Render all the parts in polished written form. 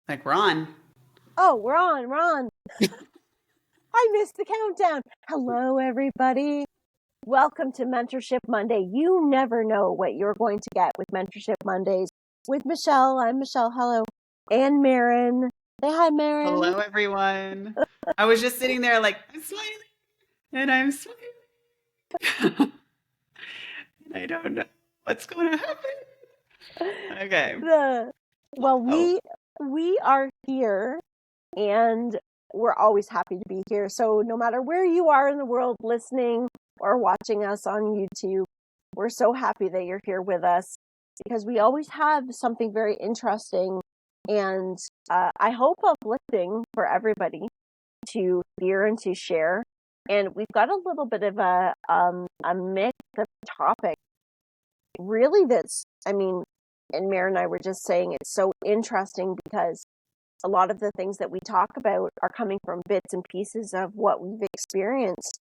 Like we're on. Oh, we're on, we're on. I missed the countdown. Hello, everybody. Welcome to Mentorship Monday. You never know what you're going to get with Mentorship Mondays. With Michelle, I'm Michelle, hello. And Maren. Say hi, Maren. Hello, everyone. I was just sitting there like, I'm smiling and I'm smiling. I don't know what's going to happen. Okay. The well, Oh, we are here and we're always happy to be here. So no matter where you are in the world listening or watching us on YouTube, we're so happy that you're here with us because we always have something very interesting and I hope uplifting for everybody to hear and to share. And we've got a little bit of a mix of topic, really. And Mare and I were just saying it's so interesting because a lot of the things that we talk about are coming from bits and pieces of what we've experienced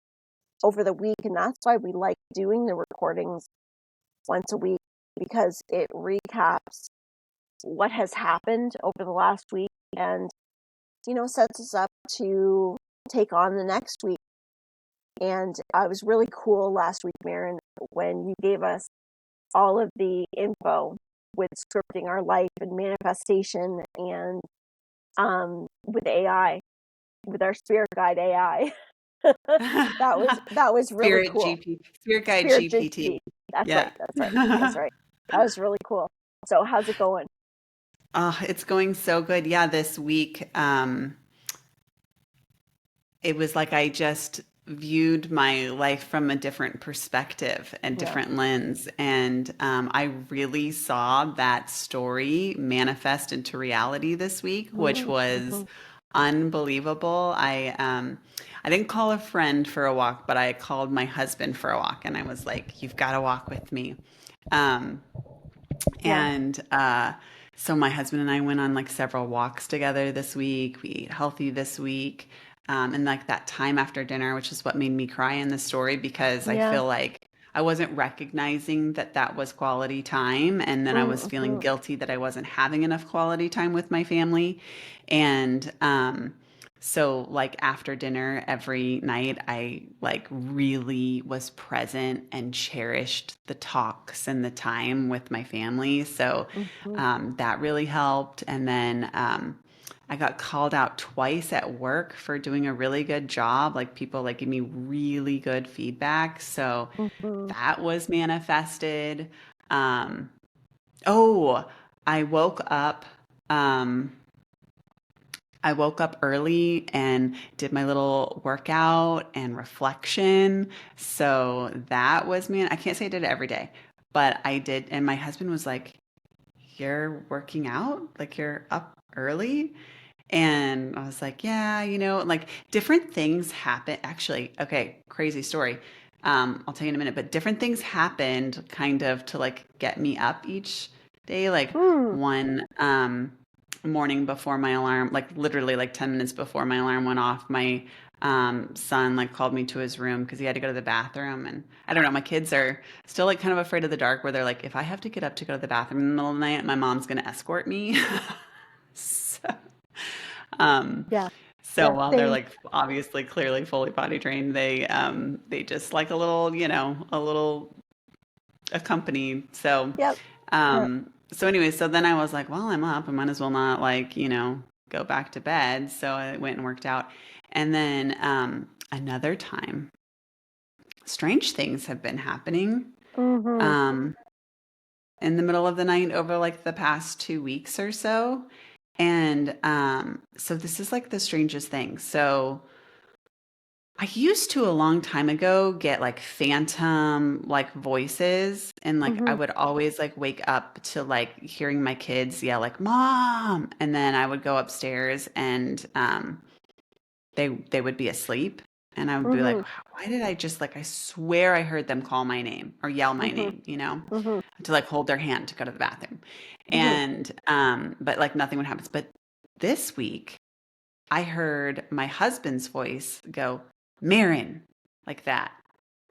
over the week. And that's why we like doing the recordings once a week, because it recaps what has happened over the last week and, sets us up to take on the next week. And it was really cool last week, Maren, when you gave us all of the info with scripting our life and manifestation and with AI, with our spirit guide AI. that was really cool. Spirit Guide Spirit GPT. GPT. That's Yeah. right. That's right. That's right. That was really cool. So how's it going? Oh, it's going so good. Yeah, this week, it was like I just viewed my life from a different perspective and Yeah. different lens. And I really saw that story manifest into reality this week, which was Mm-hmm. unbelievable. I didn't call a friend for a walk, but I called my husband for a walk, and I was like, "You've got to walk with me." Um, Yeah. and so my husband and I went on like several walks together this week. We ate healthy this week. And like that time after dinner, which is what made me cry in the story because I Yeah. feel like I wasn't recognizing that that was quality time. And then I was feeling Mm-hmm. guilty that I wasn't having enough quality time with my family. And so like after dinner every night, I like really was present and cherished the talks and the time with my family. So Mm-hmm. that really helped. And then I got called out twice at work for doing a really good job. Like people like give me really good feedback. So Mm-hmm. that was manifested. Um, oh, I woke up. Um, I woke up early and did my little workout and reflection. So that was me. I can't say I did it every day, but I did. And my husband was like, "You're working out? Like you're up early?" And I was like, "Yeah, like different things happen." Actually, okay, crazy story. I'll tell you in a minute, but different things happened kind of to like get me up each day. Like Mm. one morning before my alarm, like literally like 10 minutes before my alarm went off, my son like called me to his room because he had to go to the bathroom. And I don't know, my kids are still like kind of afraid of the dark where they're like, if I have to get up to go to the bathroom in the middle of the night, my mom's going to escort me. So, um, Yeah. so Yeah. while they're Same. like obviously clearly fully potty trained, they just like a little, a little accompanied. So Yep. Yep. so anyway, so then I was like, well, I'm up. I might as well not like, go back to bed. So I went and worked out. And then another time, strange things have been happening Mm-hmm. um, in the middle of the night over like the past 2 weeks or so. And so this is like the strangest thing. So I used to a long time ago get like phantom like voices, and like I Mm-hmm. would always like wake up to like hearing my kids yell like mom, and then I would go upstairs and they would be asleep, and I would be like, Mm-hmm. why did I just like I swear I heard them call my name or yell my Mm-hmm. name, Mm-hmm. to like hold their hand to go to the bathroom. Mm-hmm. And but like nothing would happen. But this week I heard my husband's voice go, Maren, like that.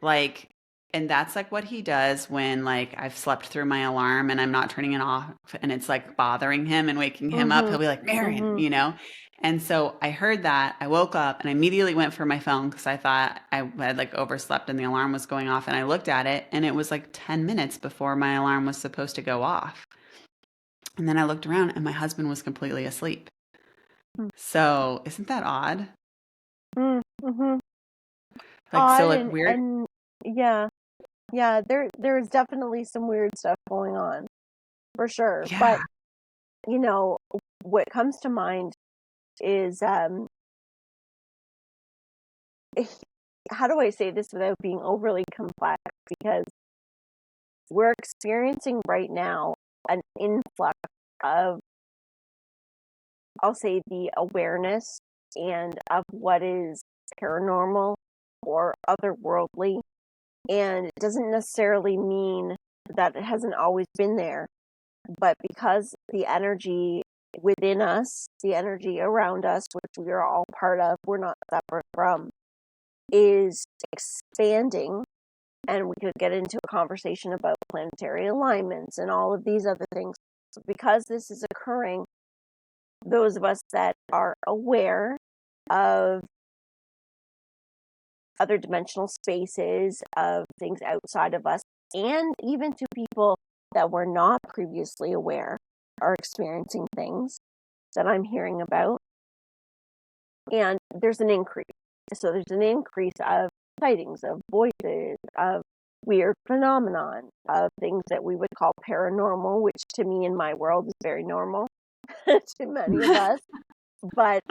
Like, And that's like what he does when like I've slept through my alarm and I'm not turning it off and it's like bothering him and waking him up. Mhm. He'll be like, Maren, Mhm. you know? And so I heard that. I woke up and I immediately went for my phone because I thought I had like overslept and the alarm was going off. And I looked at it and it was like 10 minutes before my alarm was supposed to go off. And then I looked around and my husband was completely asleep. So isn't that odd? Mhm. Like, so Odd like weird. and yeah. Yeah, there's definitely some weird stuff going on for sure. But, Yeah. you know, what comes to mind is how do I say this without being overly complex? Because we're experiencing right now an influx of, I'll say, the awareness and of what is paranormal or otherworldly. And it doesn't necessarily mean that it hasn't always been there, but because the energy within us, the energy around us, which we are all part of, we're not separate from, is expanding. And we could get into a conversation about planetary alignments and all of these other things. So because this is occurring, those of us that are aware of other dimensional spaces, of things outside of us, and even to people that were not previously aware are experiencing things that I'm hearing about. And there's an increase. So there's an increase of sightings, of voices, of weird phenomenon, of things that we would call paranormal, which to me in my world is very normal to many of us. But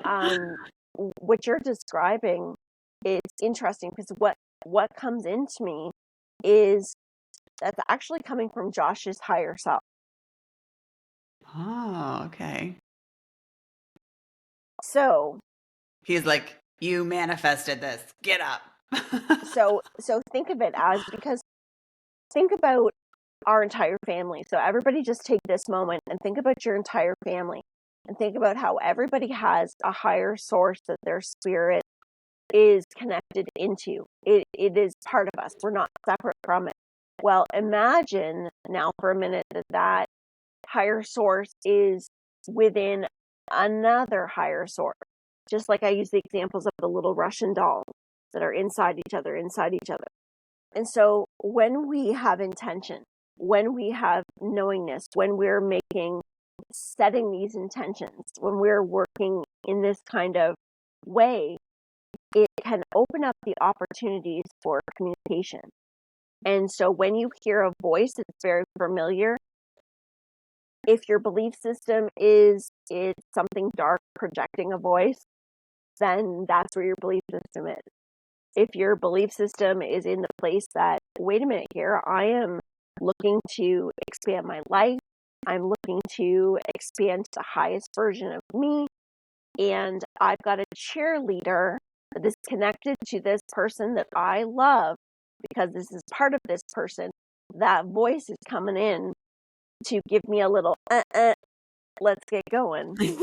what you're describing is interesting because what comes into me is that's actually coming from Josh's higher self. Oh, okay. So He's like, you manifested this. Get up. so think of it as because think about our entire family. So everybody just take this moment and think about your entire family and think about how everybody has a higher source that their spirit is connected into. It is part of us. We're not separate from it. Well, imagine now for a minute that that higher source is within another higher source. Just like I use the examples of the little Russian dolls that are inside each other, inside each other. And so when we have intention, when we have knowingness, when we're setting these intentions, when we're working in this kind of way, it can open up the opportunities for communication. And so when you hear a voice that's very familiar, if your belief system is something dark projecting a voice, then that's where your belief system is. If your belief system is in the place that, wait a minute here, I am looking to expand my life, I'm looking to expand to the highest version of me, and I've got a cheerleader that is connected to this person that I love because this is part of this person, that voice is coming in to give me a little, let's get going, He's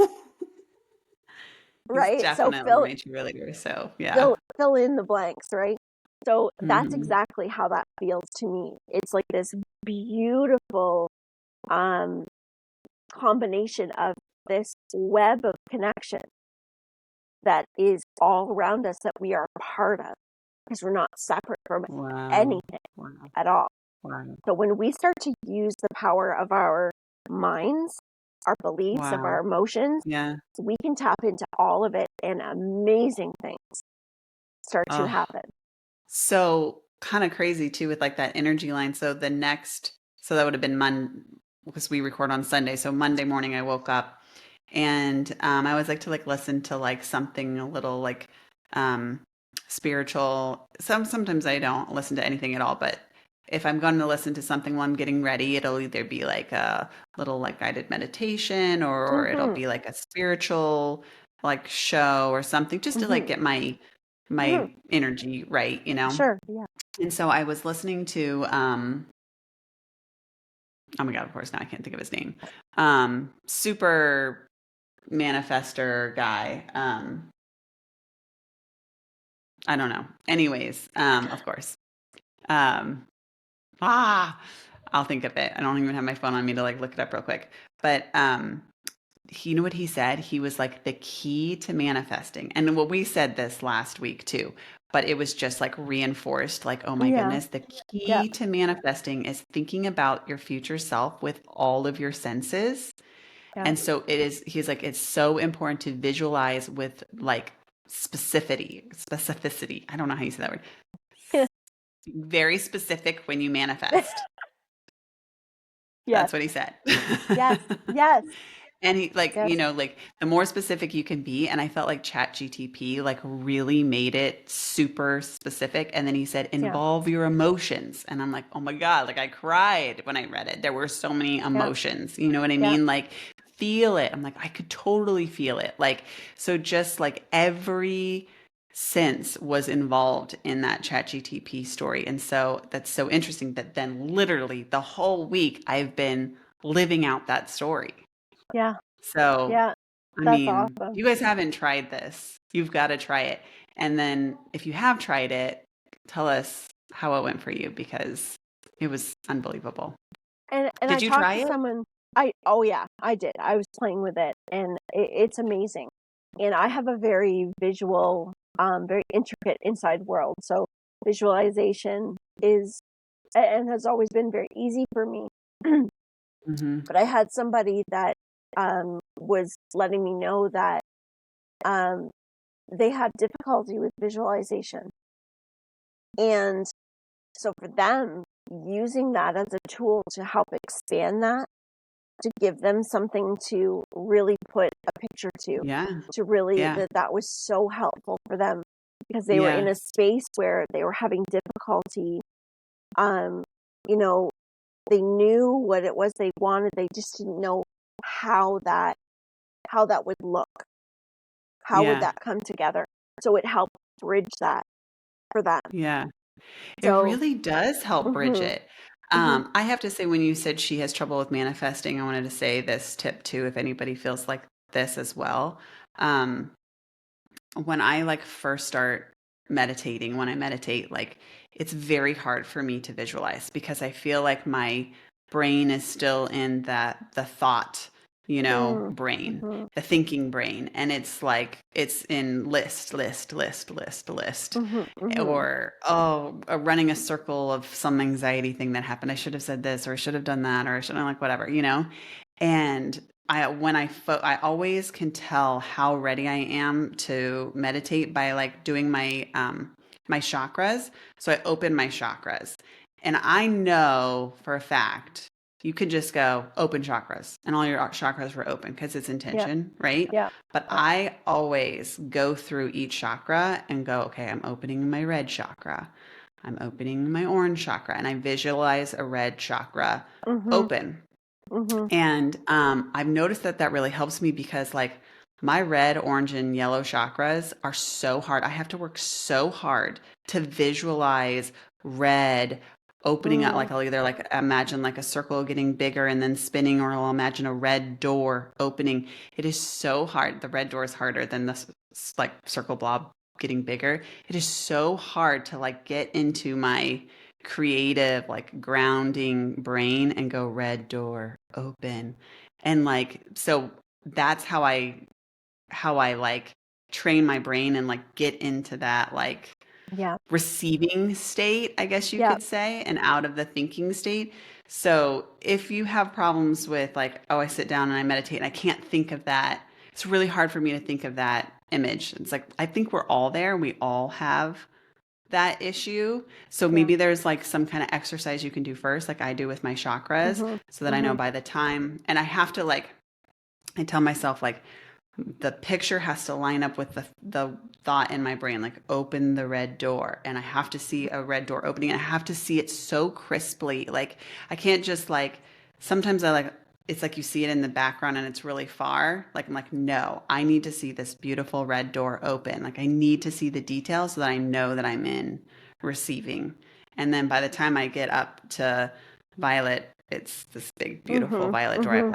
right? So definitely my cheerleader. So, yeah. fill in the blanks, right? So that's Hmm. exactly how that feels to me. It's like this beautiful um, combination of this web of connection that is all around us that we are part of because we're not separate from Wow. anything Wow. at all. Wow. So when we start to use the power of our minds, our beliefs, of Wow. our emotions, Yeah. we can tap into all of it and amazing things start to Oh, happen. so kind of crazy too with like that energy line. So that would have been Monday because we record on Sunday. So Monday morning I woke up and I always like to like listen to like something a little like um, spiritual. Sometimes I don't listen to anything at all, but if I'm going to listen to something while I'm getting ready, it'll either be like a little like guided meditation or it'll Mm-hmm. be like a spiritual like show or something just to like Mm-hmm. get my Mm-hmm. energy right, you know? Sure. Yeah. And so I was listening to oh my God, of course now I can't think of his name. Super manifester guy. I don't know. Anyways, of course. I'll think of it. I don't even have my phone on me to like look it up real quick. But you know what he said? He was like the key to manifesting. And well, we said this last week too, but it was just like reinforced like, oh my Yeah. goodness, the Yeah. key to manifesting is thinking about your future self with all of your senses. Yeah. And so it is, he's like, it's so important to visualize with like specificity. I don't know how you say that word. Very specific when you manifest. Yes. That's what he said. Yes. Yes. And he like, Yes. like the more specific you can be, and I felt like Chat GTP like really made it super specific. And then he said, Yeah. involve your emotions. And I'm like, oh my God, like I cried when I read it. There were so many Yeah. emotions. You know what I Yeah. mean? Like feel it. I'm like, I could totally feel it. Like, so just like every sense was involved in that Chat GTP story. And so that's so interesting that then literally the whole week I've been living out that story. Yeah. So, Yeah. I That's mean, awesome. you guys haven't tried this. You've got to try it. And then if you have tried it, tell us how it went for you because it was unbelievable. And I Did you talked try to it? someone. Oh yeah, I did. I was playing with it, and it's amazing. And I have a very visual, very intricate inside world. So visualization is and has always been very easy for me. Hmm. But I had somebody that was letting me know that um, they had difficulty with visualization, and so for them, using that as a tool to help expand that, to give them something to really put a picture Yeah. to really, Yeah. that was so helpful for them because they were in Yeah. a space where they were having difficulty. Um, you know, they knew what it was they wanted. They just didn't know how that would look. How would Yeah. that come together? So it helped bridge that for them. Yeah. It So, really does help mhm, Bridget. mhm, I have to say, when you said she has trouble with manifesting, I wanted to say this tip too, if anybody feels like this as well. Um, when I like first start meditating, when I meditate, like it's very hard for me to visualize because I feel like my brain is still in the thought, mm, brain, mhm, the thinking brain. And it's like it's in list, mhm, mhm. or running a circle of some anxiety thing that happened. I should have said this, or I should have done that, or I should have like whatever. And I always can tell how ready I am to meditate by like doing my chakras. So I open my chakras, and I know for a fact you could just go open chakras, and all your chakras were open because it's Yeah, intention, right? yeah, But yeah. I always go through each chakra and go, okay, I'm opening my red chakra. I'm opening my orange chakra, and I visualize a red chakra Mhm, open. mhm. And I've noticed that that really helps me because, like, my red, orange, and yellow chakras are so hard. I have to work so hard to visualize red opening up. Mm, Like, I'll either like imagine like a circle getting bigger and then spinning, or I'll imagine a red door opening. It is so hard. The red door is harder than the like circle blob getting bigger. It is so hard to like get into my creative like grounding brain and go red door open. And like so that's how I like train my brain and like get into that like yeah, receiving state, I guess you yeah, could say, and out of the thinking state. So if you have problems with like, oh, I sit down and I meditate and I can't think of that, it's really hard for me to think of that image. It's like I think we're all there. We all have that issue. So yeah. maybe there's like some kind of exercise you can do first, like I do with my chakras, Mhm, so that I know mhm. by the time, and I have to like, I tell myself like the picture has to line up with the thought in my brain, like open the red door, and I have to see a red door opening, and I have to see it so crisply. Like I can't just like sometimes I like it's like you see it in the background and it's really far. Like I'm like, no, I need to see this beautiful red door open. Like I need to see the details so that I know that I'm in receiving. And then by the time I get up to violet, it's this big, beautiful Mhm, violet door. mhm.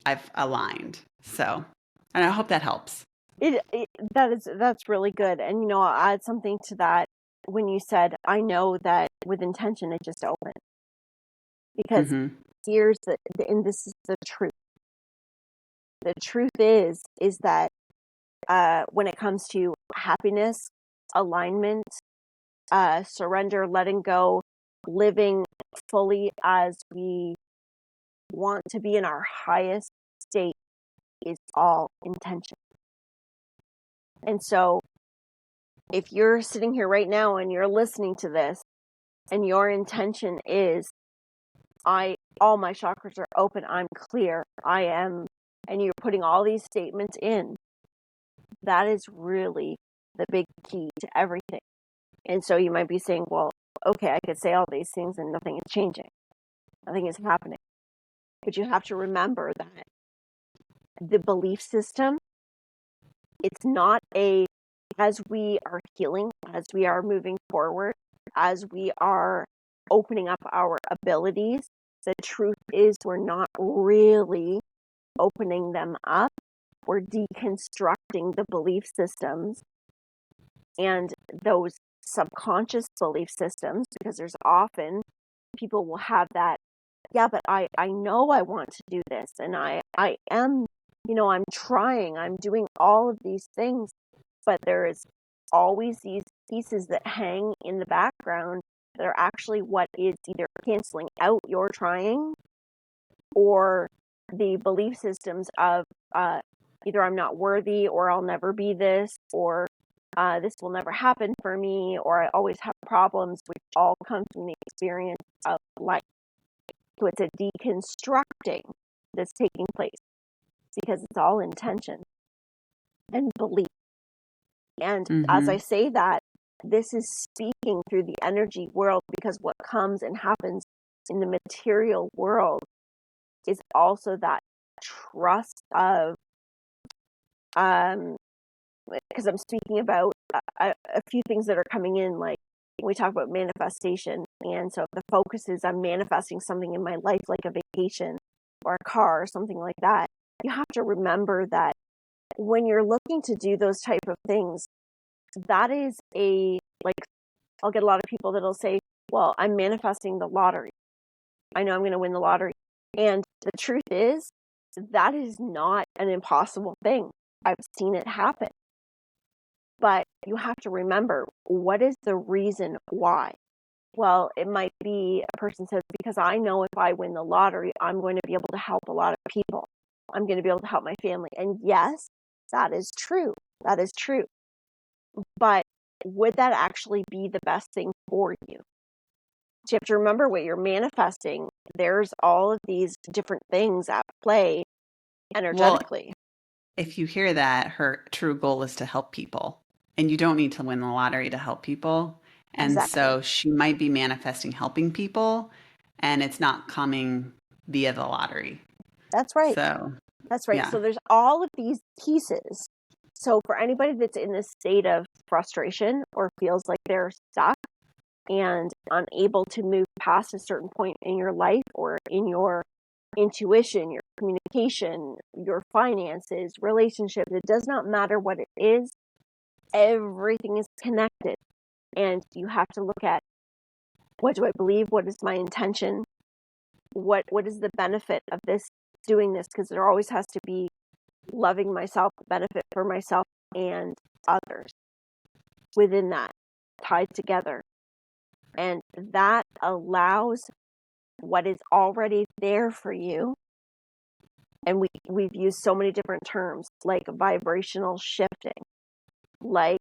I've aligned. So, and I hope that helps. It that's really good. And I'll add something to that when you said, I know that with intention it just opened. Because Mm-hmm. and this is the truth. The truth is that when it comes to happiness, alignment, surrender, letting go, living fully as we want to be in our highest state is all intention. And so if you're sitting here right now and you're listening to this and your intention is, all my chakras are open, I'm clear, I am, and you're putting all these statements in, that is really the big key to everything. And so you might be saying, well, okay, I could say all these things and nothing is changing. Nothing is happening. But you have to remember that the belief system, it's not as we are healing, as we are moving forward, as we are opening up our abilities, the truth is we're not really opening them up. We're deconstructing the belief systems and those subconscious belief systems, because there's often people will have that, yeah, but I know I want to do this, and I am, I'm trying, I'm doing all of these things, but there is always these pieces that hang in the background that are actually what is either canceling out your trying, or the belief systems of either I'm not worthy, or I'll never be this, or this will never happen for me, or I always have problems, which all comes from the experience of life. So it's a deconstructing that's taking place, because it's all intention and belief. And as I Mm-hmm. say that, this is speaking through the energy world, because what comes and happens in the material world is also that trust of, because I'm speaking about a few things that are coming in, like when we talk about manifestation. And so if the focus is I'm manifesting something in my life, like a vacation or a car or something like that, you have to remember that when you're looking to do those type of things, that is like, I'll get a lot of people that'll say, well, I'm manifesting the lottery. I know I'm going to win the lottery. And the truth is, that is not an impossible thing. I've seen it happen. But you have to remember, what is the reason why? Well, it might be a person says, because I know if I win the lottery, I'm going to be able to help a lot of people. I'm going to be able to help my family. And yes, that is true. That is true. But would that actually be the best thing for you? So you have to remember what you're manifesting. There's all of these different things at play Well, energetically. if you hear that, her true goal is to help people, and you don't need to win the lottery to help people. And Exactly. so she might be manifesting helping people, and it's not coming via the lottery. That's right. So, That's right. yeah. So there's all of these pieces. So for anybody that's in this state of frustration or feels like they're stuck and unable to move past a certain point in your life, or in your intuition, your communication, your finances, relationships, it does not matter what it is. Everything is connected. And you have to look at, what do I believe? What is my intention? What is the benefit of doing this? Because there always has to be loving myself, benefit for myself and others within that, tied together. And that allows what is already there for you. And we've used so many different terms, like vibrational shifting, like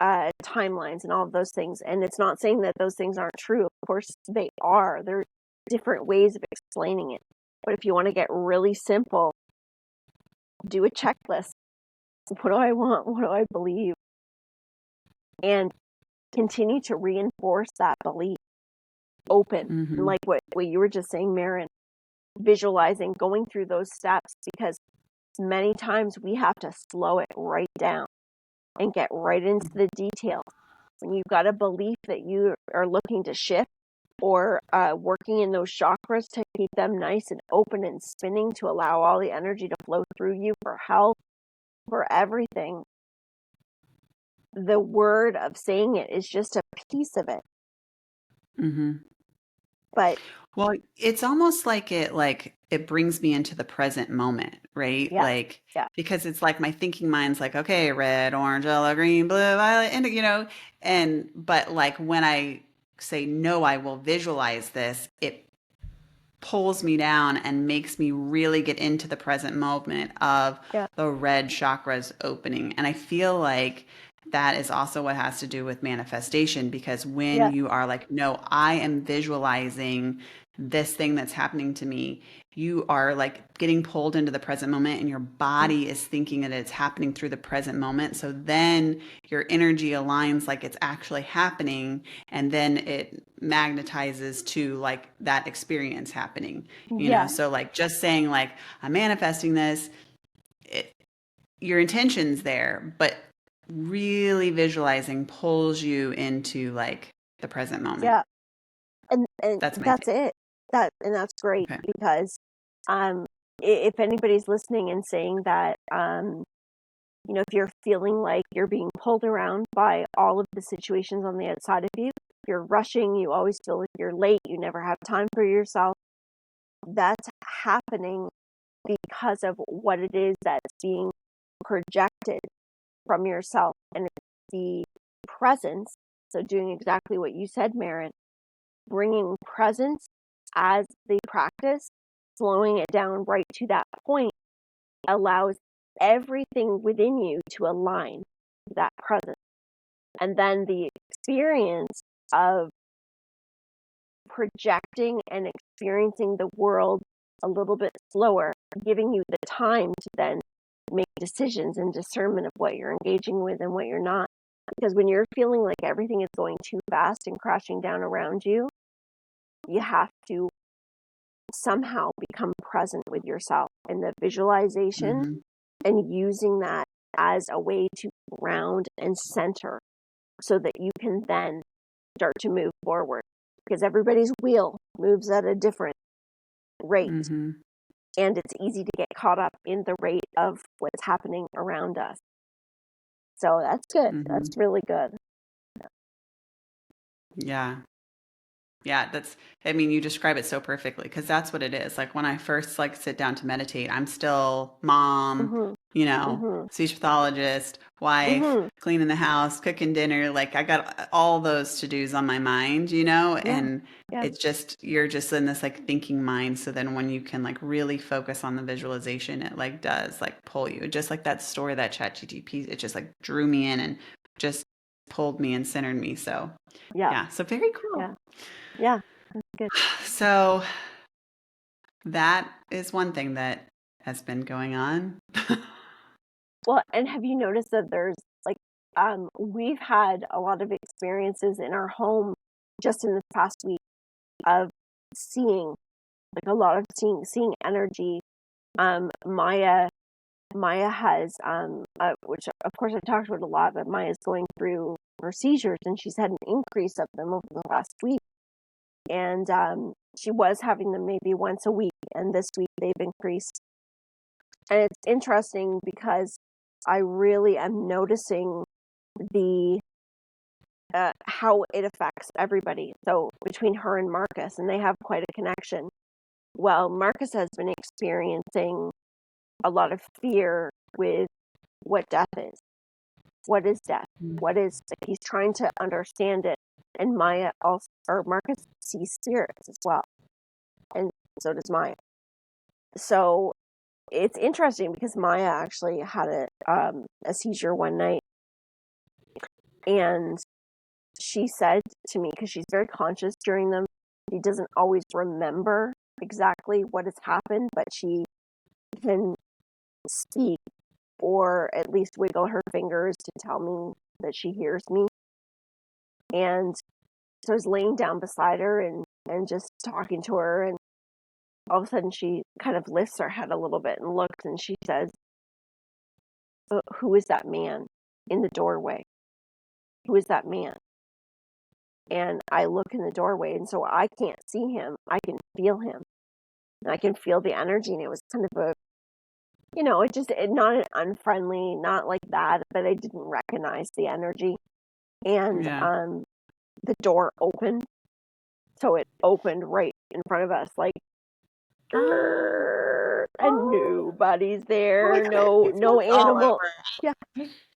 timelines and all of those things. And it's not saying that those things aren't true. Of course they are. There are different ways of explaining it. But if you want to get really simple, do a checklist. What do I want? What do I believe? And continue to reinforce that belief. Open. And Mm-hmm. like what you were just saying, Maren, visualizing, going through those steps, because many times we have to slow it right down and get right into the details. When you've got a belief that you are looking to shift, or working in those chakras to keep them nice and open and spinning, to allow all the energy to flow through you for health, for everything, the word of saying it is just a piece of it. Mm-hmm. But Well, it's almost like it brings me into the present moment, right? yeah, Like yeah, because it's like my thinking mind's like, okay, red, orange, yellow, green, blue, violet, and and but like when I say no, I will visualize this, it pulls me down and makes me really get into the present moment of yeah, the red chakras opening. And I feel like that is also what has to do with manifestation because when yeah, you are like, no, I am visualizing this thing that's happening to me, you are like getting pulled into the present moment and your mm, body is thinking that it's happening through the present moment. So then your energy aligns like it's actually happening and then it magnetizes to like that experience happening, yeah, so like just saying like I'm manifesting this, it, your intention's there, but really visualizing pulls you into like the present moment. yeah. And That's my that's take. it. And that's great Okay. because um if anybody's listening and saying that if you're feeling like you're being pulled around by all of the situations on the outside of you, you're rushing, you always feel like you're late, you never have time for yourself. That's happening because of what it is that's being projected from yourself. And it's the presence. So, doing exactly what you said, Maren, bringing presence as the practice, slowing it down right to that point allows everything within you to align to that presence. And then the experience of projecting and experiencing the world a little bit slower, giving you the time to then make decisions and discernment of what you're engaging with and what you're not. Because when you're feeling like everything is going too fast and crashing down around you, you have to somehow become present with yourself and the visualization Mm-hmm. and using that as a way to ground and center so that you can then start to move forward because everybody's wheel moves at a different rate Mm-hmm. and it's easy to get caught up in the rate of what's happening around us. So that's good. Mm-hmm. That's really good. Yeah. Yeah, I mean, you describe it so perfectly because that's what it is. Like when I first like sit down to meditate, I'm still mom, Mhm. Mhm. speech pathologist, wife, Mhm. cleaning the house, cooking dinner. Like I got all those to-dos on my mind, Yeah. and Yeah. it's just you're just in this like thinking mind. So then when you can like really focus on the visualization, it like does like pull you. Just like that story that ChatGPT, it just like drew me in and just pulled me and centered me. So Yeah. yeah, so very cool. Yeah. Yeah. That's good. So that is one thing that has been going on. Well, and have you noticed that there's like we've had a lot of experiences in our home just in this past week of seeing like a lot of seeing energy. Maya has which of course I talked about a lot, but Maya's going through her seizures and she's had an increase of them over the last week. And she was having them maybe once a week, and this week they've increased. And it's interesting because I really am noticing the how it affects everybody. So between her and Marcus, and they have quite a connection. Well, Marcus has been experiencing a lot of fear with what death is. What is death? What is like he's trying to understand it. And Maya also or Marcus sees spirits as well. And so does Maya. So it's interesting because Maya actually had a seizure one night and she said to me, because she's very conscious during them, she doesn't always remember exactly what has happened, but she can speak or at least wiggle her fingers to tell me that she hears me. And so I was laying down beside her and just talking to her. And all of a sudden she kind of lifts her head a little bit and looks and she says, who is that man in the doorway? Who is that man? And I look in the doorway and so I can't see him. I can feel him. And I can feel the energy. And it was kind of not an unfriendly, not like that, but I didn't recognize the energy. And Yeah. the door opened So it opened right in front of us, like, and Oh, nobody's oh my there. No, goodness, no it's all animal. over. Yeah,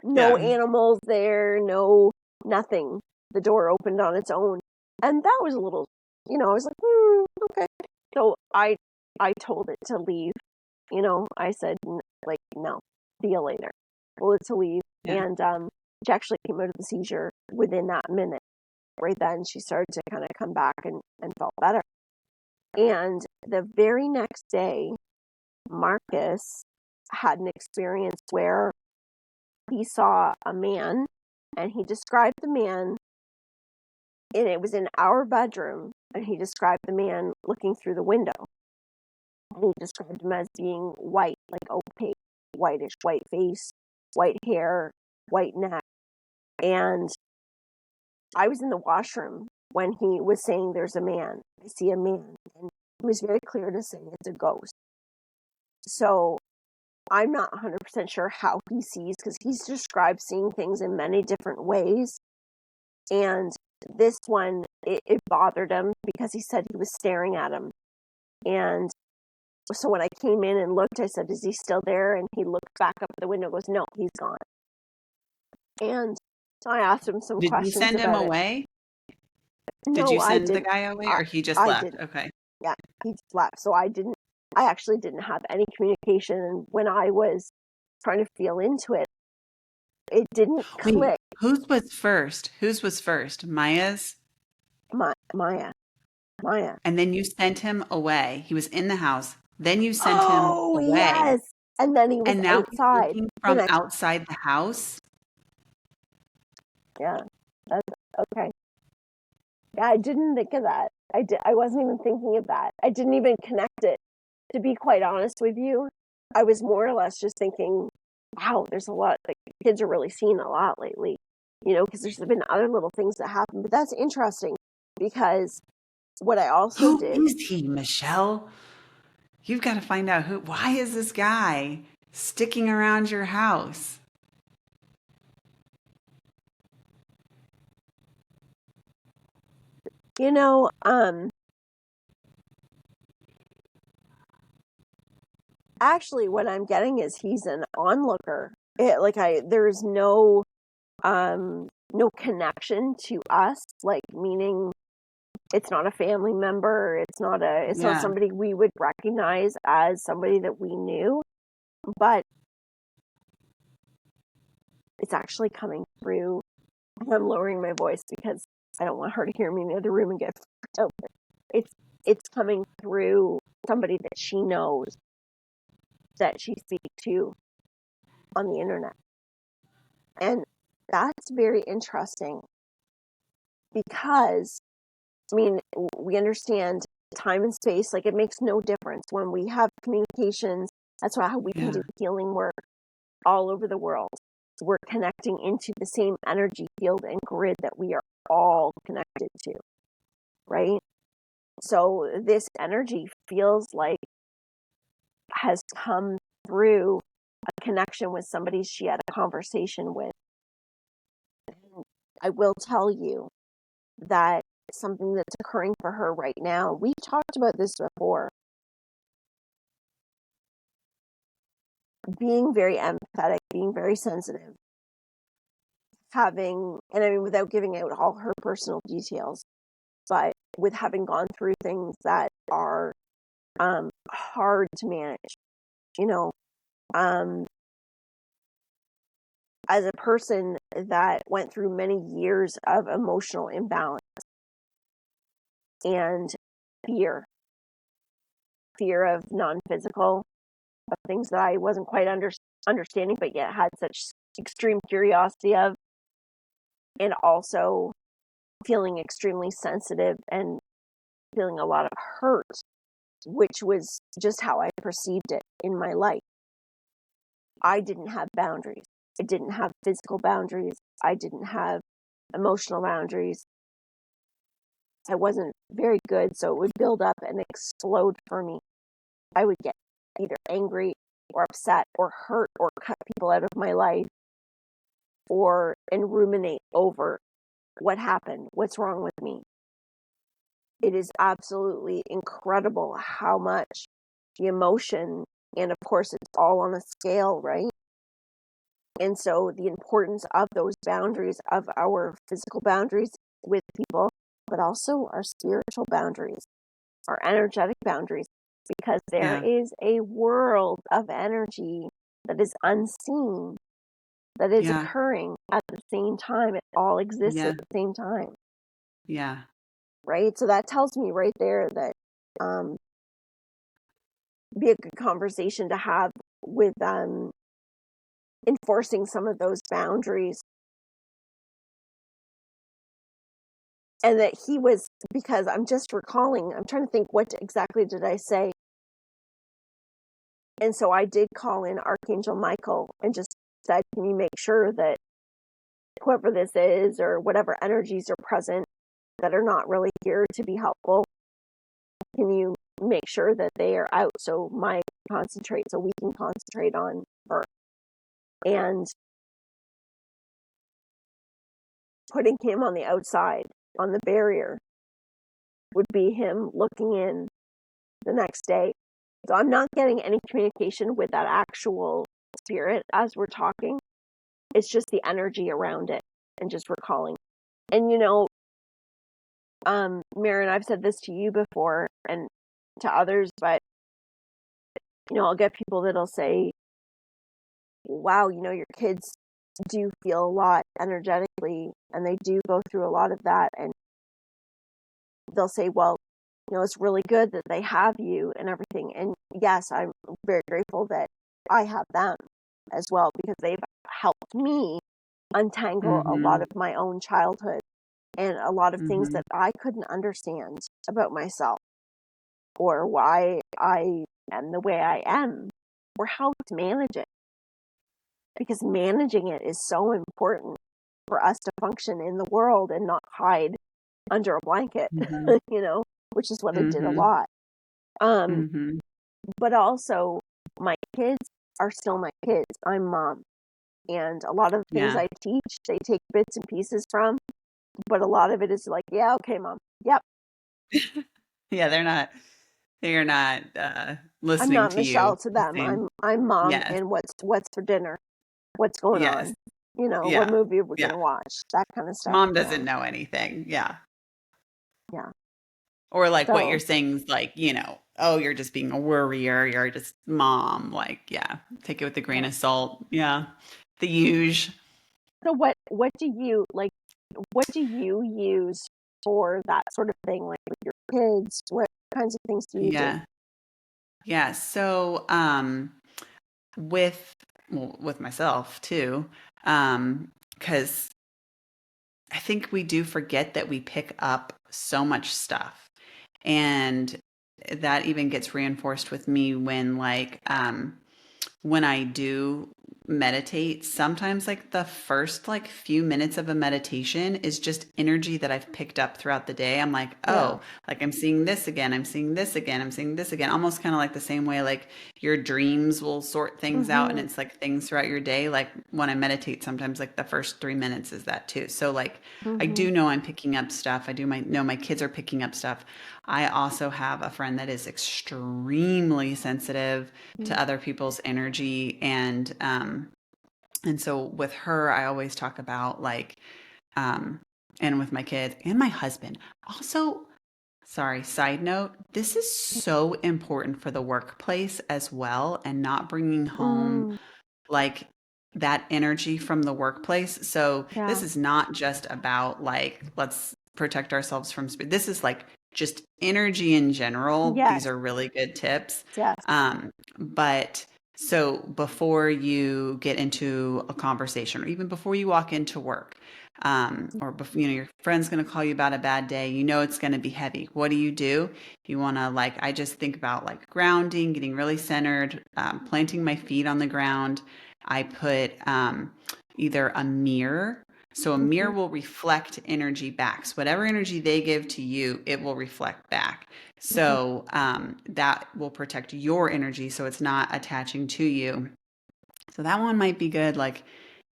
no Yeah. animals there. No, nothing. The door opened on its own, and that was a little, I was like, okay. So I told it to leave. I said, like, no, see you later. Told it to leave, Yeah. and she actually came out of the seizure within that minute. Right then, she started to kind of come back and felt better. And the very next day, Marcus had an experience where he saw a man, and he described the man, and it was in our bedroom, and he described the man looking through the window. And he described him as being white, like opaque, whitish, white face, white hair, white neck. And I was in the washroom when he was saying, "There's a man. I see a man." And he was very clear to say it's a ghost. So I'm not 100% sure how he sees, because he's described seeing things in many different ways. And this one, it bothered him because he said he was staring at him. And so when I came in and looked, I said, "Is he still there?" And he looked back up at the window and goes, "No, he's gone." And so I asked him some Did you questions send him about it. away? Did No, you I send the didn't. guy away I, or he just I left? didn't. Okay. Yeah, he just left. So I actually didn't have any communication. And when I was trying to feel into it, it didn't Wait, click. whose was first? Whose was first? Maya's? Maya, Maya. And then you sent him away. He was in the house. Then you sent him Oh, away. yes. And then he was And now he's outside looking the from next. outside the house. Yeah, that's okay. Yeah, I didn't think of that. I wasn't even thinking of that. I didn't even connect it. To be quite honest with you, I was more or less just thinking, wow, there's a lot, like, kids are really seeing a lot lately, because there's been other little things that happen. But that's interesting, because what I also Who did, is he, Michelle? You've got to find out why is this guy sticking around your house? you know, actually what I'm getting is he's an onlooker. There's no connection to us, like, meaning it's not a family member, it's not Yeah. somebody we would recognize as somebody that we knew, but it's actually coming through. I'm lowering my voice because I don't want her to hear me in the other room and get freaked out. It's coming through somebody that she knows, that she speaks to on the internet. And that's very interesting, because, I mean, we understand time and space, like, it makes no difference when we have communications. That's why how we can Yeah. do healing work all over the world. We're connecting into the same energy field and grid that we are all connected to, right? So this energy feels like has come through a connection with somebody she had a conversation with. And I will tell you that something that's occurring for her right now, we've talked about this before, being very empathetic, being very sensitive, and I mean, without giving out all her personal details, but with having gone through things that are hard to manage, you know, um, as a person that went through many years of emotional imbalance and fear, fear of non-physical, of things that I wasn't quite understanding, but yet had such extreme curiosity of, and also feeling extremely sensitive and feeling a lot of hurt, which was just how I perceived it in my life. I didn't have boundaries. I didn't have physical boundaries. I didn't have emotional boundaries. I wasn't very good, so it would build up and explode for me. I would get either angry or upset or hurt or cut people out of my life, and ruminate over what happened, what's wrong with me. it is absolutely incredible how much the emotion, and of course, it's all on a scale, right? And so the importance of those boundaries, of our physical boundaries with people, but also our spiritual boundaries, our energetic boundaries, because there Yeah. is a world of energy that is unseen, that is Yeah. occurring at the same time. It all exists Yeah. at the same time, Yeah. right? So that tells me right there that um, be a good conversation to have with enforcing some of those boundaries. And that he was, because I'm just recalling, I'm trying to think, what exactly did I say? And so I did call in Archangel Michael and just said, can you make sure that whoever this is or whatever energies are present that are not really here to be helpful, can you make sure that they are out so we can concentrate on her? And putting him on the outside, on the barrier, would be him looking in the next day. So I'm not getting any communication with that actual spirit as we're talking. It's just the energy around it and just recalling. And Maren, I've said this to you before and to others, but I'll get people that'll say, wow, your kids do feel a lot energetically and they do go through a lot of that. And they'll say, well, it's really good that they have you and everything. And yes, I'm very grateful that I have them as well, because they've helped me untangle a lot Mm-hmm. of my own childhood and a lot of things Mm-hmm. that I couldn't understand about myself, or why I am the way I am, or how to manage it. Because managing it is so important for us to function in the world and not hide under a blanket, Mm-hmm. which is what I did a Mm-hmm. lot. Um, Mm-hmm. but also, my kids are still my kids. I'm mom. And a lot of the things Yeah. I teach, they take bits and pieces from, but a lot of it is like, yeah, okay, mom. Yep. Yeah, they're not I'm listening not to you Michelle to the them. same. I'm mom, Yes. and what's for dinner? What's going Yes. on? What Yeah. movie we're Yeah. gonna watch? That kind of stuff. Mom Yeah. doesn't know anything. Yeah. Yeah. Or like what you're So saying is like, oh, you're just being a worrier. You're just mom. Like, yeah, take it with a grain yeah. of salt. Yeah. The huge. So what do you like? What do you use for that sort of thing? Like with your kids, what kinds of things do you do? Yeah. Yeah. So, with, well, with myself too, because I think we do forget that we pick up so much stuff. And that even gets reinforced with me when I do meditate, sometimes like the first like few minutes of a meditation is just energy that I've picked up throughout the day. I'm like, Yeah. oh, like I'm seeing this again, I'm seeing this again, I'm seeing this again. Almost kind of like the same way like your dreams will sort things out and Mm-hmm. it's like things throughout your day. Like when I meditate, sometimes like the first 3 minutes is that too. So like I Mm-hmm. do know I'm picking up stuff. I do know my kids are picking up stuff. I also have a friend that is extremely sensitive to other people's energy and so with her I always talk about like um and with my kids and my husband also. Sorry, side note, this is so important for the workplace as well and not bringing home Mm, like that energy from the workplace. So this yeah. is not just about like let's protect ourselves from this is like just energy in general. These Yes. are really good tips. Yes. But so before you get into a conversation or even before you walk into work, or before, your friend's going to call you about a bad day, it's going to be heavy. What do? You want to like, I just think about like grounding, getting really centered, planting my feet on the ground. I put either a mirror. So a Mm-hmm. mirror will reflect energy back. So whatever energy they give to you, it will reflect back. Mm-hmm. So that will protect your energy so it's not attaching to you. So that one might be good. Like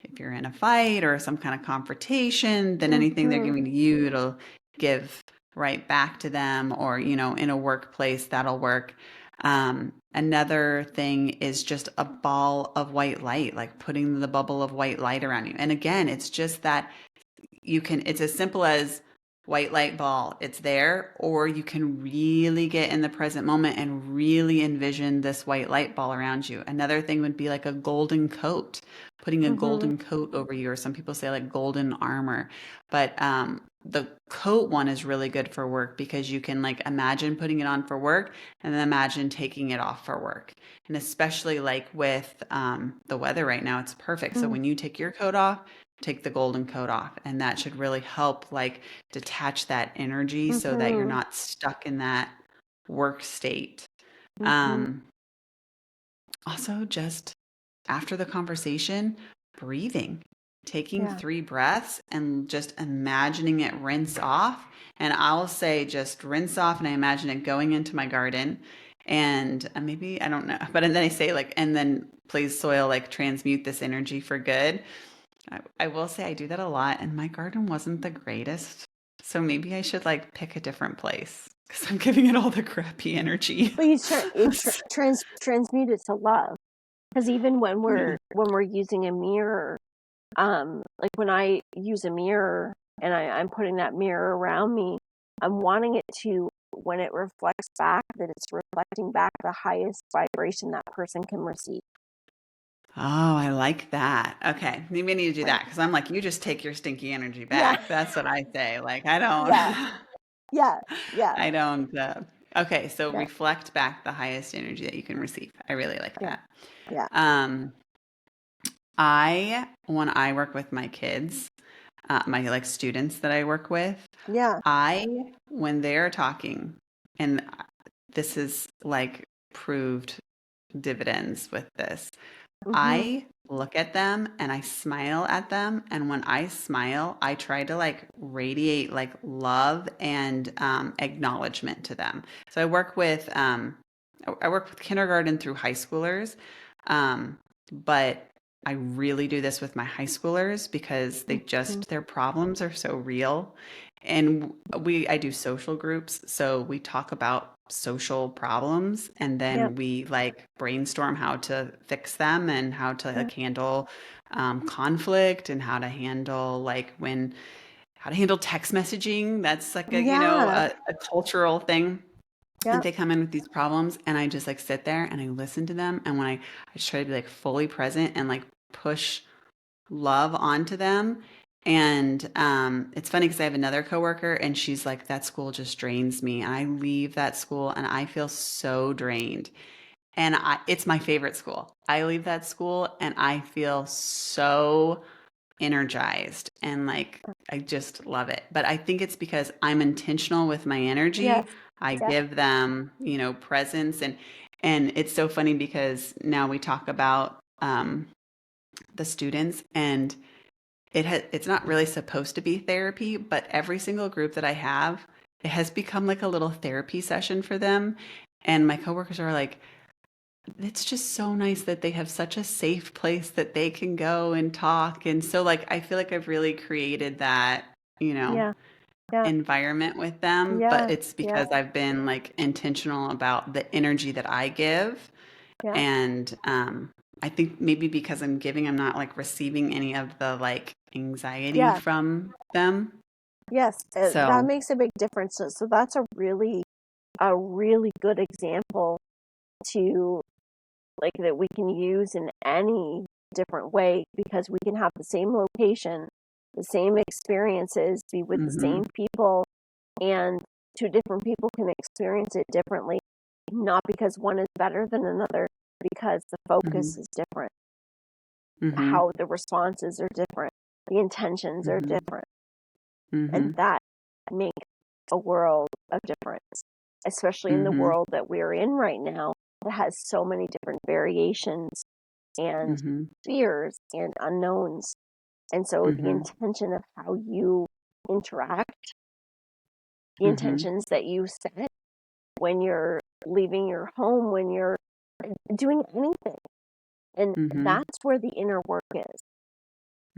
if you're in a fight or some kind of confrontation, then anything they're Mm-hmm. giving to you, it'll give right back to them, or, in a workplace, that'll work. Another thing is just a ball of white light, like putting the bubble of white light around you. And again, it's just that it's as simple as white light ball. It's there, or you can really get in the present moment and really envision this white light ball around you. Another thing would be like a golden coat, putting a Mm-hmm. golden coat over you, or some people say like golden armor. But the coat one is really good for work because you can like imagine putting it on for work and then imagine taking it off for work. And especially like with the weather right now, it's perfect. So when you take your coat off, take the golden coat off, and that should really help like detach that energy so that you're Mm-hmm. not stuck in that work state. Mm-hmm. um Also, just after the conversation, breathing, taking Yeah. 3 breaths and just imagining it rinse off. And I'll say just rinse off, and I imagine it going into my garden. And maybe, I don't know, but and then I say like, and then please soil like transmute this energy for good. I will say I do that a lot, and my garden wasn't the greatest. So maybe I should like pick a different place because I'm giving it all the crappy energy. But transmute it to love, because even Yeah. when we're using a mirror, like when I use a mirror and I'm putting that mirror around me, I'm wanting it to, when it reflects back, that it's reflecting back the highest vibration that person can receive. Oh, I like that. Okay, maybe I need to do Right. that because I'm like, you just take your stinky energy Yeah. back. That's what I say. Like, I don't, Yeah. Yeah. Yeah. I don't. Okay, so Yeah. reflect back the highest energy that you can receive. I really like Yeah. that. Yeah. Um, when I work with my kids, my like students that I work with, Yeah. when they're talking, and this is like proved dividends with this. Mm-hmm. I look at them and I smile at them. And when I smile, I try to like radiate like love and acknowledgement to them. So I work with kindergarten through high schoolers. But I really do this with my high schoolers because Mm-hmm. their problems are so real. And I do social groups. So we talk about social problems, and Yep. then we like brainstorm how to fix them and how to Yeah. like handle conflict, and how to handle text messaging. That's like Yeah. a cultural thing. And Yep. they come in with these problems, and I just like sit there and I listen to them. And I just try to be like fully present and like push love onto them. And it's funny because I have another coworker, and she's like, that school just drains me. And I leave that school and I feel so drained. And it's my favorite school. I leave that school and I feel so energized, and like I just love it. But I think it's because I'm intentional with my energy. Yes. I Yep. give them, presence. And it's so funny because now we talk about the students, and it's not really supposed to be therapy, but every single group that I have, it has become like a little therapy session for them. And my coworkers are like, it's just so nice that they have such a safe place that they can go and talk. And so like I feel like I've really created that, you know, Yeah. Yeah. environment with them, but Yeah. it's Yeah. because I've been like intentional about the energy that I give. Yeah. And I think maybe because I'm giving, I'm not like receiving any of the like anxiety Yeah. from them. Yes. That So, makes a big difference. So that's a really good example to, like, that we can use in any different way, because we can have the same location, the same experiences, be with the mm-hmm, same people, and two different people can experience it differently, not because one is better than another, because the mm-hmm, focus is different, mm-hmm, how the responses are different, the intentions are mm-hmm, different, mm-hmm, and that makes a world of difference, especially in the mm-hmm, world that we're in right now, that has so many different variations and mm-hmm, fears and unknowns. And so the mm-hmm, intention of how you interact, the mm-hmm, intentions that you set when you're leaving your home, when you're doing anything. And mm-hmm, that's where the inner work is.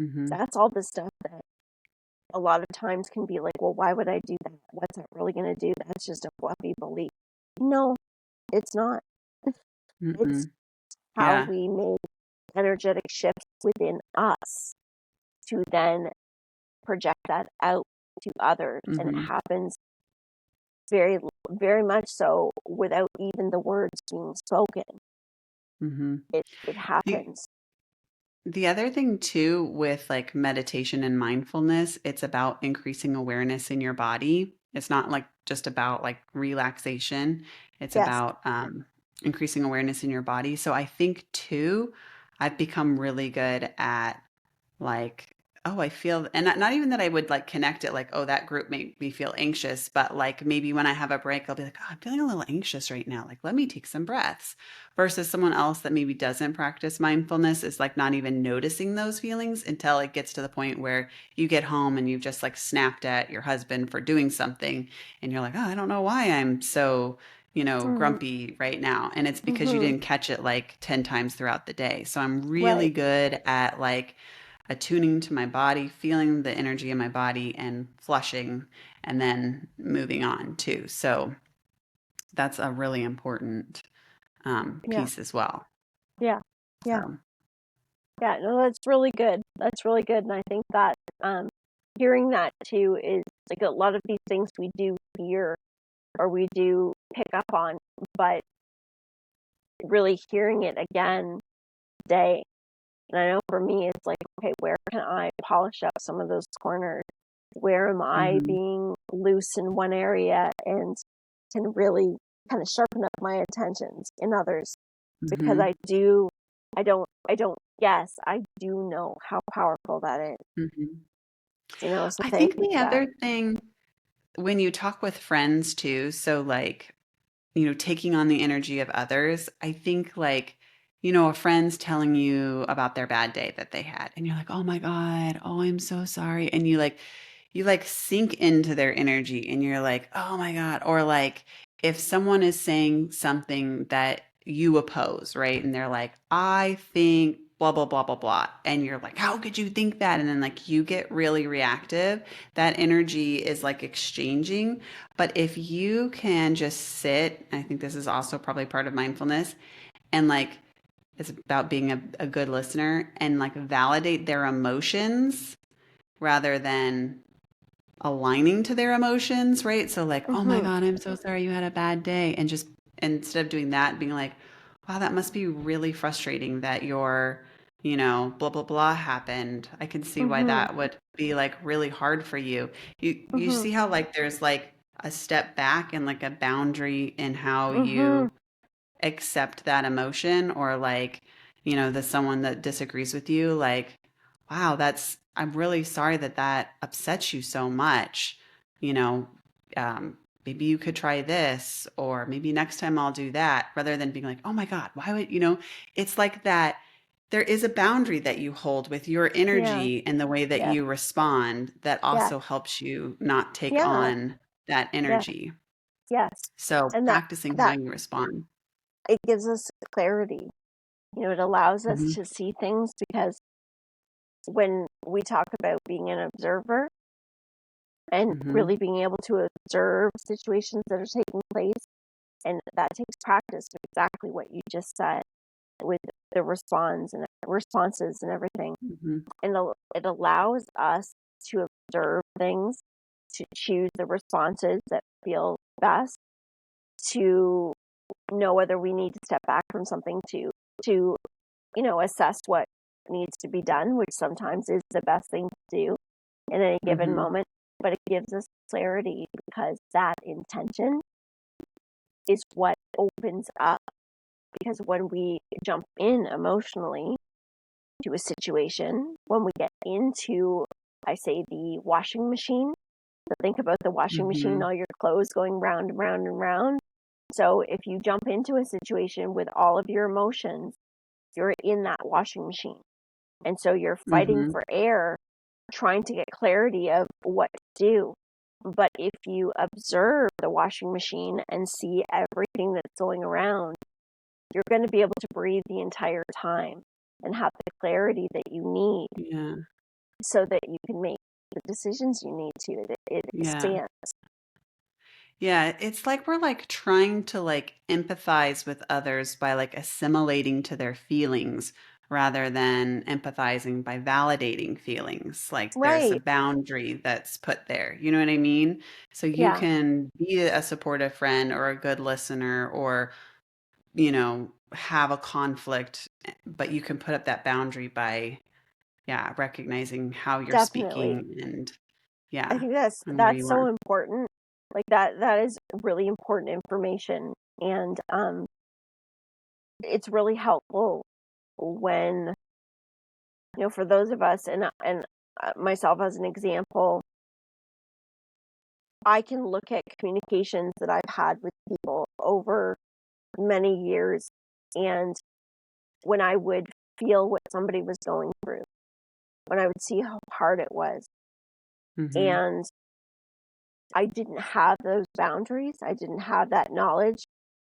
mm-hmm. That's all the stuff that a lot of times can be like, well, why would I do that? What's that really going to do? That's just a fluffy belief. No, it's not. It's Mm-mm. how Yeah. we make energetic shifts within us to then project that out to others. And it Mm-hmm. happens very, very much so without even the words being spoken. Mm-hmm. It The happens. the other thing too with like meditation and mindfulness, it's about increasing awareness in your body. It's not like just about like relaxation. It's Yes. about increasing awareness in your body. So I think too, I've become really good at like, oh, I feel, and not even that I would like connect it like, oh, that group made me feel anxious, but like maybe when I have a break, I'll be like, oh, I'm feeling a little anxious right now. Like, let me take some breaths. Versus someone else that maybe doesn't practice mindfulness is like not even noticing those feelings until it gets to the point where you get home and you've just like snapped at your husband for doing something. And you're like, oh, I don't know why I'm so, Mm-hmm. grumpy right now. And it's because you Mm-hmm. didn't catch it like 10 times throughout the day. So I'm really Right. good at like, attuning to my body, feeling the energy in my body, and flushing, and then moving on too. So that's a really important Yeah. piece as well. Yeah. Yeah. So, Yeah. No, that's really good. That's really good. And I think that um, hearing that too is like a lot of these things we do hear or we do pick up on, but really hearing it again today. And I know for me, it's like, okay, where can I polish up some of those corners? Where am I hmm being loose in one area and can really kind of sharpen up my attentions in others? Because hmm I don't guess, I do know how powerful that is, hmm so I thank think you the for that. other thing when you talk with friends too, so like taking on the energy of others. I think like, a friend's telling you about their bad day that they had, and you're like, oh my God, oh, I'm so sorry. And you like sink into their energy and you're like, oh my God. Or like if someone is saying something that you oppose, right? And they're like, I think blah, blah, blah, blah, blah. And you're like, how could you think that? And then like you get really reactive. That energy is like exchanging. But if you can just sit, I think this is also probably part of mindfulness, and like it's about being a good listener and like validate their emotions rather than aligning to their emotions, right? So like, oh my Mm-hmm. God, I'm so sorry you had a bad day. And just instead of doing that, being like, wow, that must be really frustrating that your, blah, blah, blah happened. I can see why Mm-hmm. that would be like really hard for you. You Mm-hmm. see how like there's like a step back and like a boundary in how Mm-hmm. you accept that emotion, or like, the someone that disagrees with you, like, wow, I'm really sorry that that upsets you so much. You know, maybe you could try this, or maybe next time I'll do that, rather than being like, oh my God, why would, it's like that. There is a boundary that you hold with your Yeah. energy and the way that Yeah. you respond that Yeah. also helps you not take Yeah. on that Yeah. energy. Yes. So And practicing how that you respond. it gives us clarity. It allows us hmm to see things because when we talk about being an observer and hmm really being able to observe situations that are taking place, and that takes practice, exactly what you just said with the responses and everything. Mhm, And it allows us to observe things, to choose the responses that feel best, to know whether we need to step back from something to assess what needs to be done, which sometimes is the best thing to do in any given mhm, moment. But it gives us clarity because that intention is what opens up. Because when we jump in emotionally to a situation, when we get into, I say, the washing machine, so think about the washing machine, mhm, all your clothes going round and round and round. So if you jump into a situation with all of your emotions, you're in that washing machine. And so you're fighting mhm, for air, trying to get clarity of what to do. But if you observe the washing machine and see everything that's going around, you're going to be able to breathe the entire time and have the clarity that you need yeah, so that you can make the decisions you need to. It Yeah. expands. Yeah, it's like we're like trying to like empathize with others by like assimilating to their feelings rather than empathizing by validating feelings. Like there's a Right. boundary that's put there. You know what I mean? So you Yeah, can be a supportive friend or a good listener or, have a conflict, but you can put up that boundary by, yeah, recognizing how you're definitely. speaking and I yeah, think and where that's you so are. important. Like that is really important information, and it's really helpful when, for those of us, and myself as an example, I can look at communications that I've had with people over many years, and when I would feel what somebody was going through, when I would see how hard it was, Mhm. and I didn't have those boundaries, I didn't have that knowledge.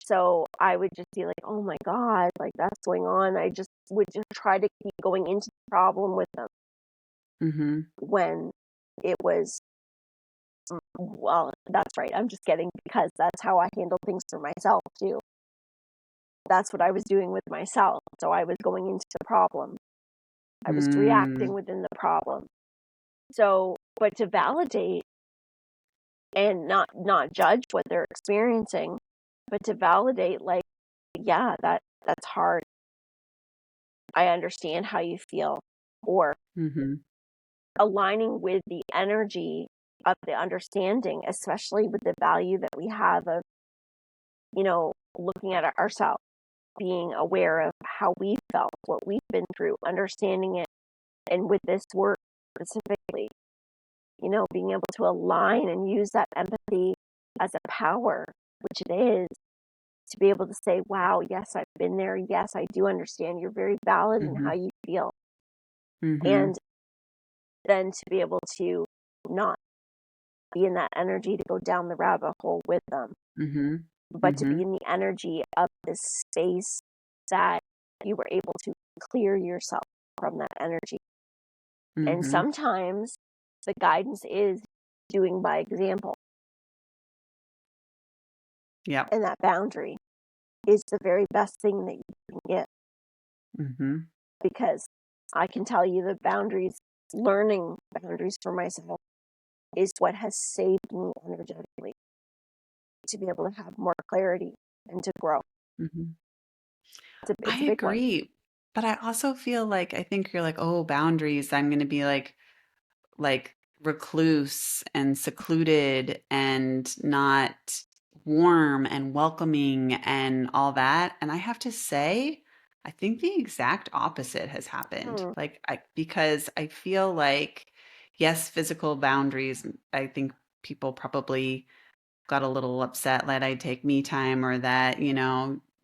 So I would just be like, oh my God, like that's going on. I just would just try to keep going into the problem with them Mhm. when it was, well, that's right. I'm just getting, because that's how I handle things for myself too. That's what I was doing with myself. So I was going into the problem. I was reacting Mm. within the problem. So, but to validate and not judge what they're experiencing, but to validate, like, yeah, that's hard. I understand how you feel, or Mhm. aligning with the energy of the understanding, especially with the value that we have of, looking at ourselves, being aware of how we felt, what we've been through, understanding it, and with this work specifically, being able to align and use that empathy as a power, which it is, to be able to say, wow, yes, I've been there. Yes, I do understand. You're very valid in how Mhm. you feel. And Mhm. then to be able to not be in that energy to go down the rabbit hole with them, Mhm. but to be Mhm. in the energy of this space that you were able to clear yourself from that energy. And Mhm. sometimes the guidance is doing by example, Yep. and that boundary is the very best thing that you can get, Mhm. because I can tell you the boundaries, learning boundaries for myself, is what has saved me energetically to be able to have more clarity and to grow. Mhm. It's I a big one. agree. But I also feel like I think you're like, "Oh, boundaries. I'm going to be like recluse and secluded and not warm and welcoming and all that." And I have to say, I think the exact opposite has happened. Hmm. Because I feel like yes, physical boundaries, I think people probably got a little upset that I take me time or that,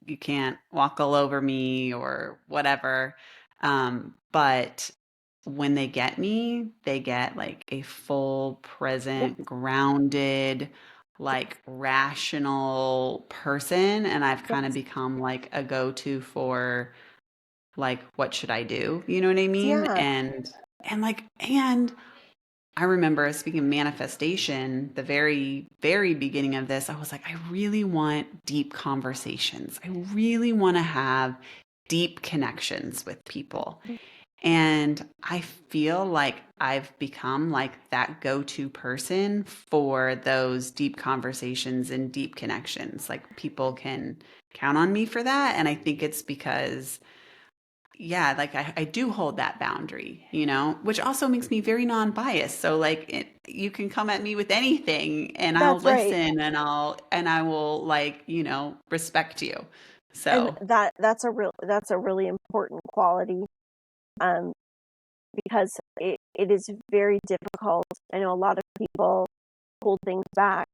you can't walk all over me or whatever. But when they get me, they get like a full, Yep. present, grounded, like rational person. And I've kind of Yes. become like a go-to for like, what should I do? You know what I mean? Yeah. And I remember speaking of manifestation, the very, very beginning of this, I was like, I really want deep conversations. I really want to have deep connections with people. And I feel like I've become like that go-to person for those deep conversations and deep connections. Like people can count on me for that. And I think it's because yeah, like I do hold that boundary, which also makes me very non-biased. So like you can come at me with anything and I'll That's right. listen and I will like, respect you. And So, that's a really important quality, um, because it is very difficult. I know a lot of people hold things back,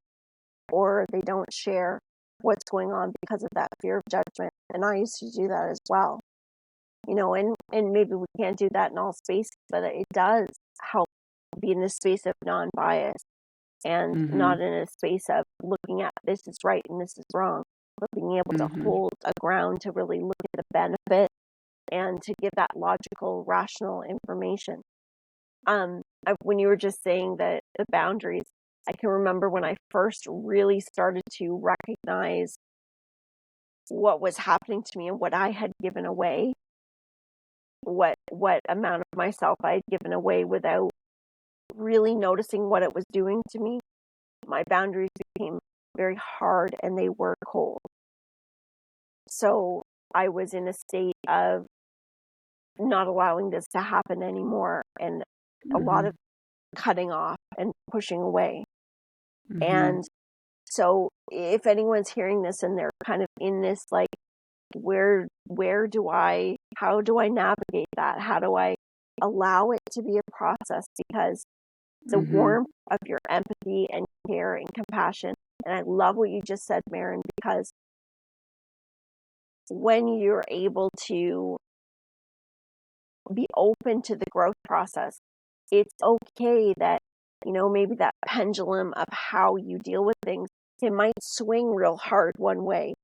or they don't share what's going on because of that fear of judgment. And I used to do that as well. And maybe we can't do that in all spaces, but it does help be in this space of non-bias, and not mhm, in a space of looking at this is right and this is wrong, but being able to mhm, hold a ground to really look at the benefit and to give that logical, rational information. Um, when you were just saying that the boundaries, I can remember when I first really started to recognize what was happening to me and what I had given away, what amount of myself I had given away without really noticing what it was doing to me. My boundaries became very hard and they were cold. So I was in a state of not allowing this to happen anymore, and a lot Mm-hmm. of cutting off and pushing away. Mm-hmm. And so if anyone's hearing this and they're kind of in this, like, how do I navigate that? How do I allow it to be a process? Because the Mm-hmm. warmth of your empathy and care and compassion. And I love what you just said, Maren, because when you're able to be open to the growth process, it's okay that, maybe that pendulum of how you deal with things, it might swing real hard one way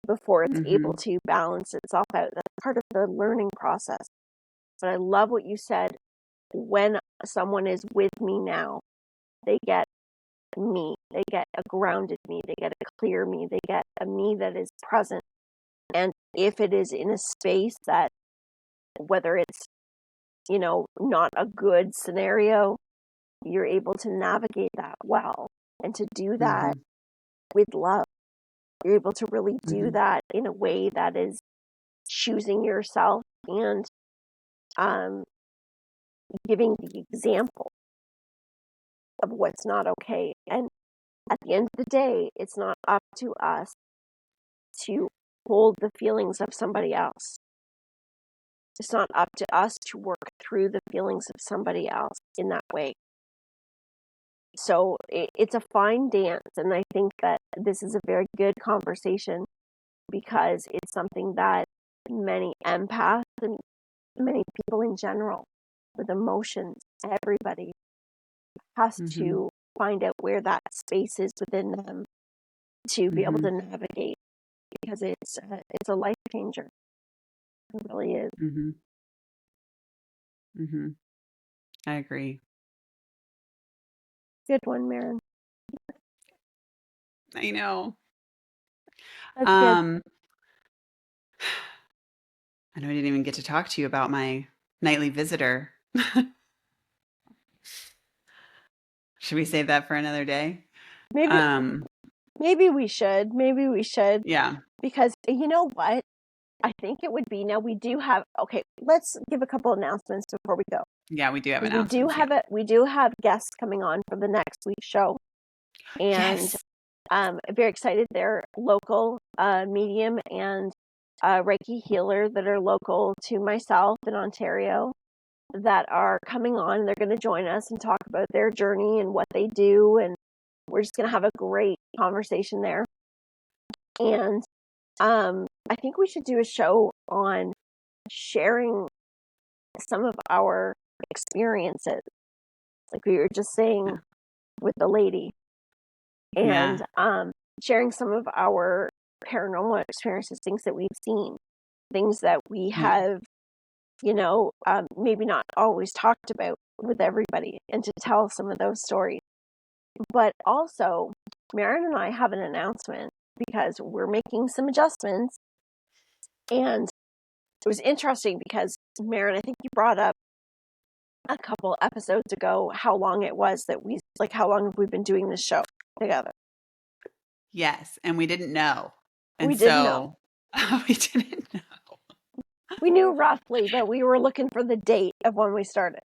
before it's able Mm-hmm. to balance itself out. That's part of the learning process. But I love what you said. When someone is with me now, they get me. They get a grounded me. They get a clear me. They get a me that is present. And if it is in a space that, whether it's, not a good scenario, you're able to navigate that well. And to do that Mm-hmm. with love, you're able to really do Mm-hmm. that in a way that is choosing yourself and um, giving the example of what's not okay. And at the end of the day, it's not up to us to hold the feelings of somebody else. It's not up to us to work through the feelings of somebody else in that way. So it's a fine dance. And I think that this is a very good conversation because it's something that many empaths and many people in general with emotions, everybody has Mm-hmm. to find out where that space is within them to be able Mm-hmm. to navigate, because it's a life changer. It really is. Mm-hmm. Mm-hmm. I agree. Good one, Maren. I know. That's good. Um, I know I didn't even get to talk to you about my nightly visitor. Should we save that for another day? Maybe Um, maybe we should. Maybe we should. yeah. Because you know what? I think it would be, now we do have, okay, let's give a couple announcements before we go. Yeah, we do have Because announcements. Yeah. we do have guests coming on for the next week's show. And Yes. very excited. They're local medium and Reiki healer that are local to myself in Ontario that are coming on. They're going to join us and talk about their journey and what they do. And we're just going to have a great conversation there. And I think we should do a show on sharing some of our experiences, like we were just saying with the lady, and Yeah. sharing some of our paranormal experiences, things that we've seen, things that we Yeah. have, maybe not always talked about with everybody, and to tell some of those stories. But also, Maren and I have an announcement because we're making some adjustments. And it was interesting because, Maren, I think you brought up a couple episodes ago how long it was that how long have we been doing this show together? Yes. And we didn't know. We And didn't know. so we didn't know. We knew roughly, but we were looking for the date of when we started.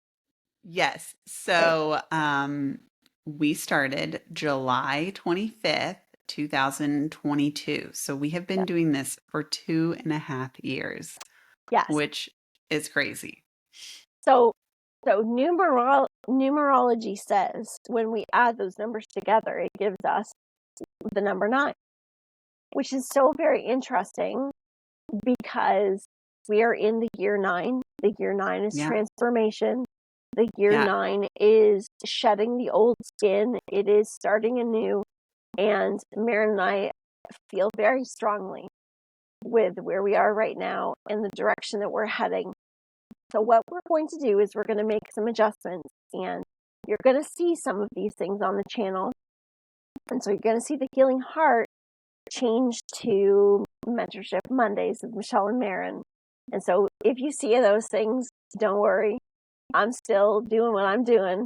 Yes. Okay. So we started July 25th, 2022. So we have been Yeah. doing this for 2.5 years, Yes. which is crazy. So numerology says when we add those numbers together, it gives us the number 9, which is so very interesting because we are in the year 9. The year 9 is Yeah. transformation. The year Yeah. 9 is shedding the old skin. It is starting anew. And Maren and I feel very strongly with where we are right now and the direction that we're heading. So what we're going to do is we're going to make some adjustments, and you're going to see some of these things on the channel. And so you're going to see the Healing Heart change to Mentorship Mondays with Michelle and Maren. And so if you see those things, don't worry. I'm still doing what I'm doing,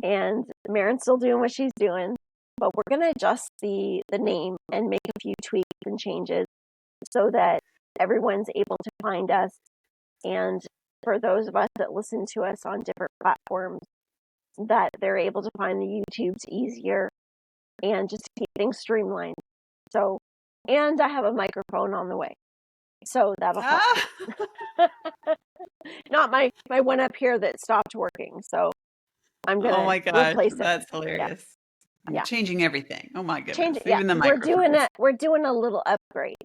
and Maren's still doing what she's doing. But we're going to adjust the name and make a few tweaks and changes so that everyone's able to find us. And for those of us that listen to us on different platforms, that they're able to find the YouTubes easier and just keep things streamlined. So, and I have a microphone on the way, so that'll help. Ah! Not my one up here that stopped working, so I'm Oh gonna my gosh, replace it. that's Yeah, hilarious. You're yeah. changing everything. Oh my Change goodness. it. Yeah, Even the we're microphones. doing a little upgrade.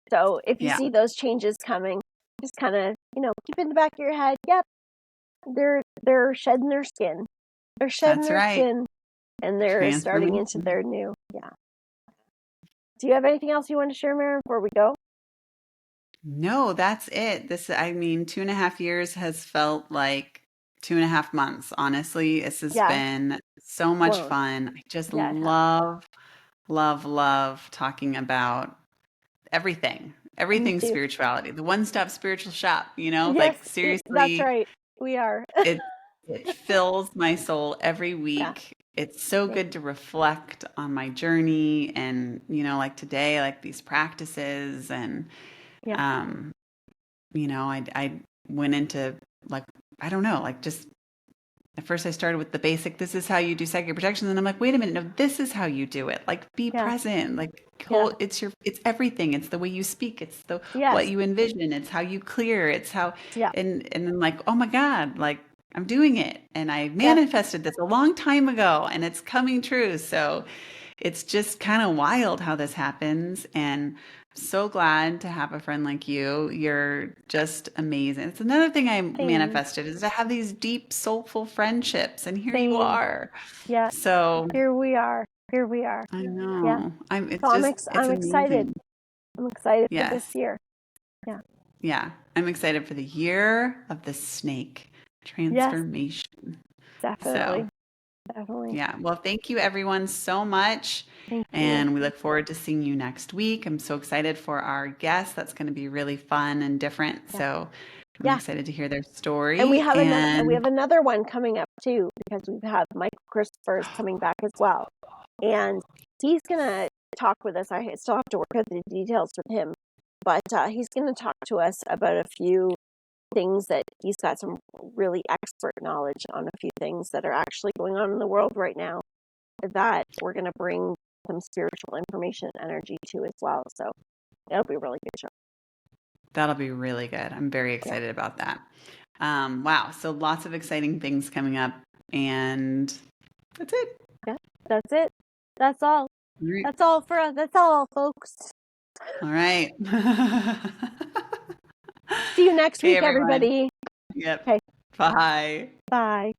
So if you Yeah, see those changes coming, just kind of keep in the back of your head. Yep, they're shedding their skin. They're shedding that's their right. skin, and they're starting into Transformation. their new. Yeah. Do you have anything else you want to share, Maren, before we go? No, that's it. I mean, 2.5 years has felt like 2.5 months. Honestly, this has Yeah, been so much flown. fun. I just Yeah, it has. love, love, love talking about everything, Me everything too. spirituality, the one-stop spiritual shop, Yes, like that's seriously, right. We are. it it fills my soul every Yeah, week. It's so same. good to reflect on my journey and, like today, like these practices and Yeah, um I went into like, I don't know, like just at first I started with the basic, this is how you do psychic protection. And I'm like, wait a minute, no, this is how you do it. Like be yeah, present, like yeah. it's everything. It's the way you speak. It's the, what Yes, you envision. It's how you clear. It's how, yeah, and then like, oh my God, like I'm doing it. And I yeah. manifested this a long time ago and it's coming true. So it's just kind of wild how this happens. And I'm so glad to have a friend like you. You're just amazing. It's another thing I Same, manifested is to have these deep, soulful friendships. And here you same. are. Yeah, So here we are. Here we are. I Yeah. know. So It's I'm excited. amazing. I'm excited for this Yes. year. Yeah. Yeah. I'm excited for the year of the snake Yes, transformation. So definitely. Definitely. yeah. Well, thank you everyone so much. Thank you. And we look forward to seeing you next week. I'm so excited for our guest. That's going to be really fun and different. Yeah. So I'm Yeah. excited to hear their And we story. have And another one coming up too, because we have Michael Christopher coming back as well. And he's gonna talk with us. I still have to work out the details with him, but he's gonna talk to us about a few things that he's got some really expert knowledge on a few things that are actually going on in the world right now that we're gonna bring some spiritual information and energy to as well. So it'll be a really good show. that'll be really good. I'm very Yeah. excited about that. Wow. So lots of exciting things coming up. And that's it. Yeah. That's it. That's all. All right. That's all for us. That's all, folks. All right. See you next Okay, week, everyone. everybody. Yep. Okay. Bye. Bye.